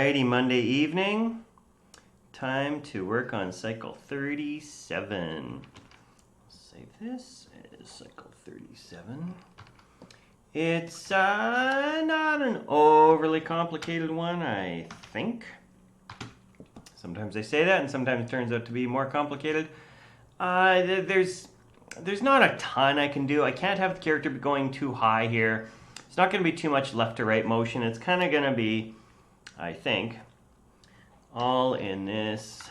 Alrighty, Monday evening. Time to work on cycle 37. Save this as cycle 37. It's not an overly complicated one, I think. Sometimes I say that, and sometimes it turns out to be more complicated. There's not a ton I can do. I can't have the character going too high here. It's not going to be too much left to right motion. It's kind of going to be, I think, all in this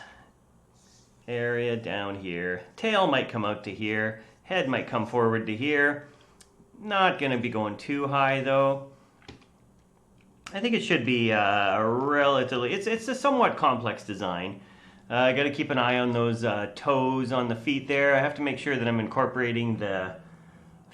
area down here. Tail might come out to here. Head might come forward to here. Not going to be going too high though. I think it should be relatively, it's a somewhat complex design. I got to keep an eye on those toes on the feet there. I have to make sure that I'm incorporating the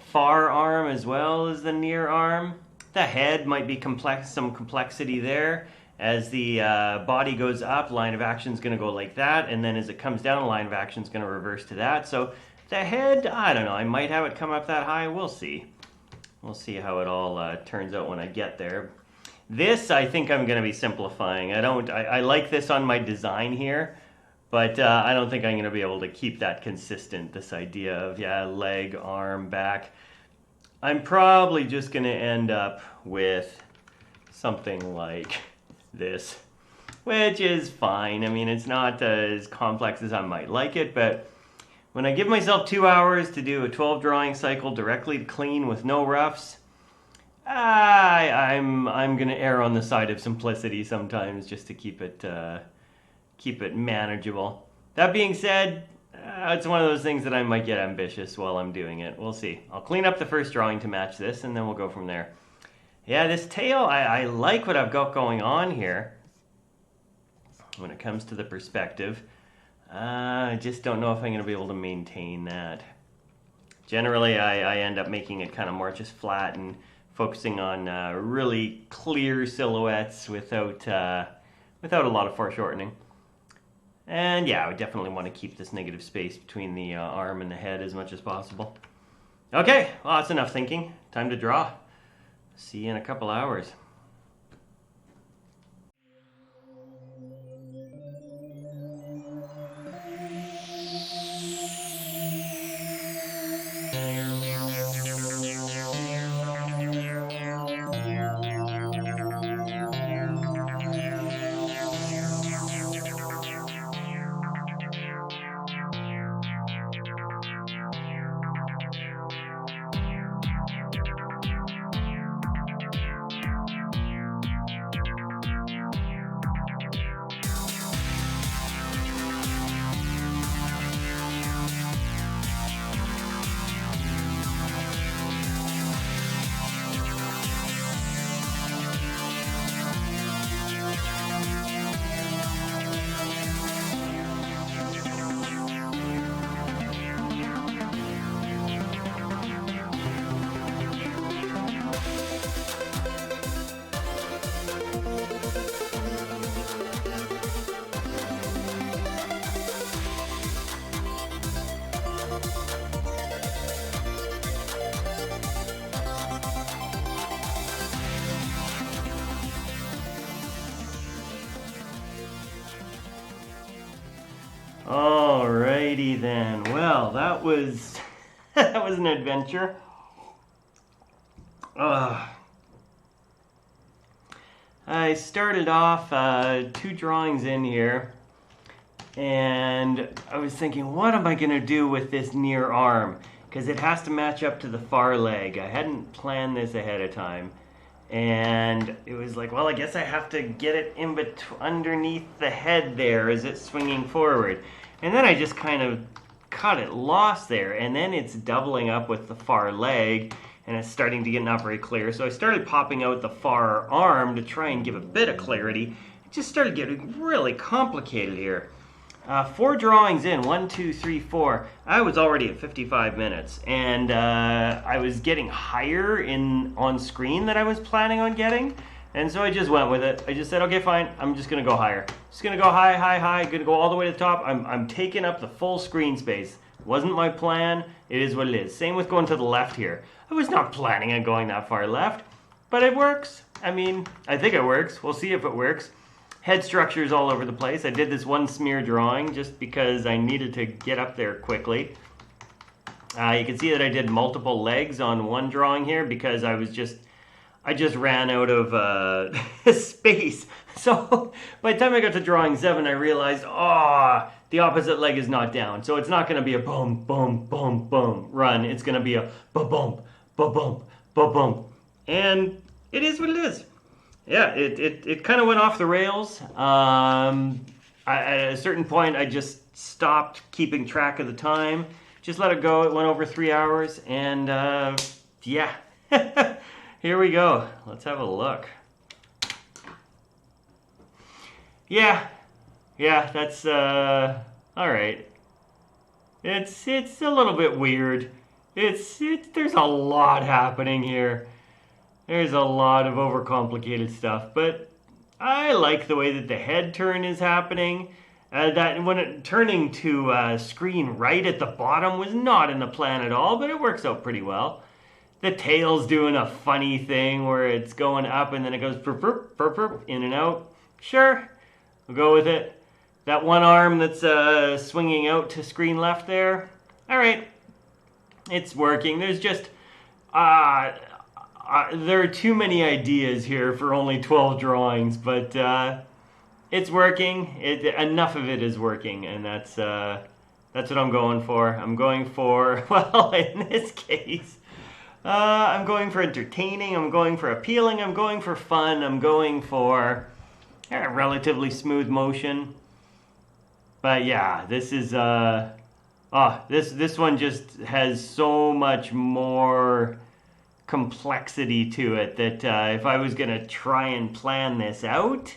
far arm as well as the near arm. The head might be some complexity there. As the body goes up, line of action is going to go like that, and then as it comes down, line of action is going to reverse to that. So the head, I don't know, I might have it come up that high. We'll see. We'll see how it all turns out when I get there. This, I think I'm going to be simplifying. I like this on my design here, but I don't think I'm going to be able to keep that consistent, this idea of, leg, arm, back. I'm probably just going to end up with something like this, which is fine. I mean, it's not as complex as I might like it, but when I give myself 2 hours to do a 12 drawing cycle directly to clean with no roughs, I'm going to err on the side of simplicity sometimes just to keep it manageable. That being said, it's one of those things that I might get ambitious while I'm doing it. We'll see. I'll clean up the first drawing to match this, and then we'll go from there. Yeah, this tail, I like what I've got going on here when it comes to the perspective. I just don't know if I'm going to be able to maintain that. Generally, I end up making it kind of more just flat and focusing on really clear silhouettes without a lot of foreshortening. And yeah, I would definitely want to keep this negative space between the arm and the head as much as possible. Okay, well, that's enough thinking. Time to draw. See you in a couple hours. Alrighty then. Well, that was that was an adventure. I started off 2 drawings in here, and I was thinking, what am I going to do with this near arm? Because it has to match up to the far leg. I hadn't planned this ahead of time. And it was like, well, I guess I have to get it underneath the head there as it's swinging forward. And then I just kind of cut it lost there. And then it's doubling up with the far leg, and it's starting to get not very clear. So I started popping out the far arm to try and give a bit of clarity. It just started getting really complicated here. 4 drawings in, 1, 2, 3, 4. I was already at 55 minutes, and I was getting higher on screen than I was planning on getting, and so I just went with it. I just said, okay, fine, I'm just gonna go higher. Just gonna go high, high, high, gonna go all the way to the top. I'm taking up the full screen space. Wasn't my plan, it is what it is. Same with going to the left here. I was not planning on going that far left, but it works. I mean, I think it works. We'll see if it works. Head structures all over the place. I did this one smear drawing just because I needed to get up there quickly. You can see that I did multiple legs on one drawing here because I just ran out of space. So by the time I got to drawing 7, I realized, the opposite leg is not down. So it's not going to be a boom, boom, boom, boom run. It's going to be a ba-bump, ba-bump, ba-bump. And it is what it is. Yeah, it kind of went off the rails. At a certain point, I just stopped keeping track of the time. Just let it go. It went over 3 hours. And yeah, here we go. Let's have a look. Yeah, that's all right. It's a little bit weird. There's a lot happening here. There's a lot of overcomplicated stuff, but I like the way that the head turn is happening. That when it turning to screen right at the bottom was not in the plan at all, but it works out pretty well. The tail's doing a funny thing where it's going up and then it goes perp, perp, perp, perp, in and out. Sure, we'll go with it. That one arm that's swinging out to screen left there. All right, it's working. There's just there are too many ideas here for only 12 drawings, but it's working. Enough of it is working, and that's what I'm going for. I'm going for, well, in this case, I'm going for entertaining, I'm going for appealing, I'm going for fun, I'm going for a relatively smooth motion. But yeah, this is, this one just has so much more complexity to it that if I was going to try and plan this out,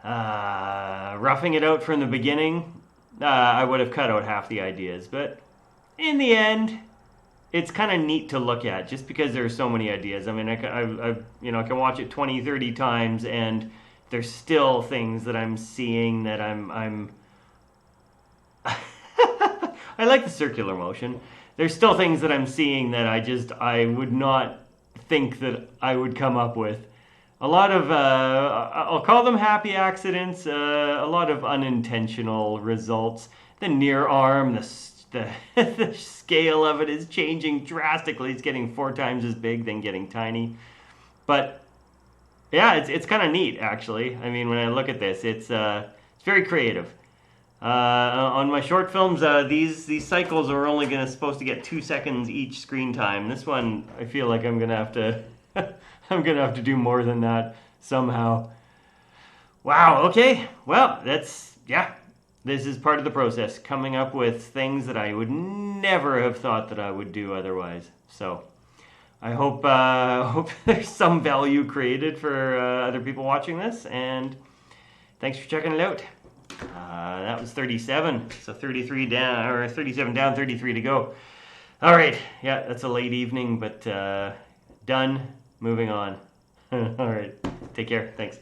roughing it out from the beginning, I would have cut out half the ideas. But in the end, it's kind of neat to look at just because there are so many ideas. I mean, I can watch it 20, 30 times and there's still things that I'm seeing that I'm I like the circular motion. There's still things that I'm seeing that I would not think that I would come up with. A lot of, I'll call them happy accidents, a lot of unintentional results. The near arm, the scale of it is changing drastically. It's getting 4 times as big, then getting tiny. But yeah, it's kind of neat, actually. I mean, when I look at this, it's very creative. On my short films, these cycles are only supposed to get 2 seconds each screen time. This one, I feel like I'm gonna have to I'm gonna have to do more than that somehow. Wow. Okay. Well, this is part of the process, coming up with things that I would never have thought that I would do otherwise. So I hope there's some value created for other people watching this, and thanks for checking it out. That was 37, so 33 down, or 37 down, 33 to go. All right, yeah, that's a late evening, but done. Moving on. All right, take care. Thanks.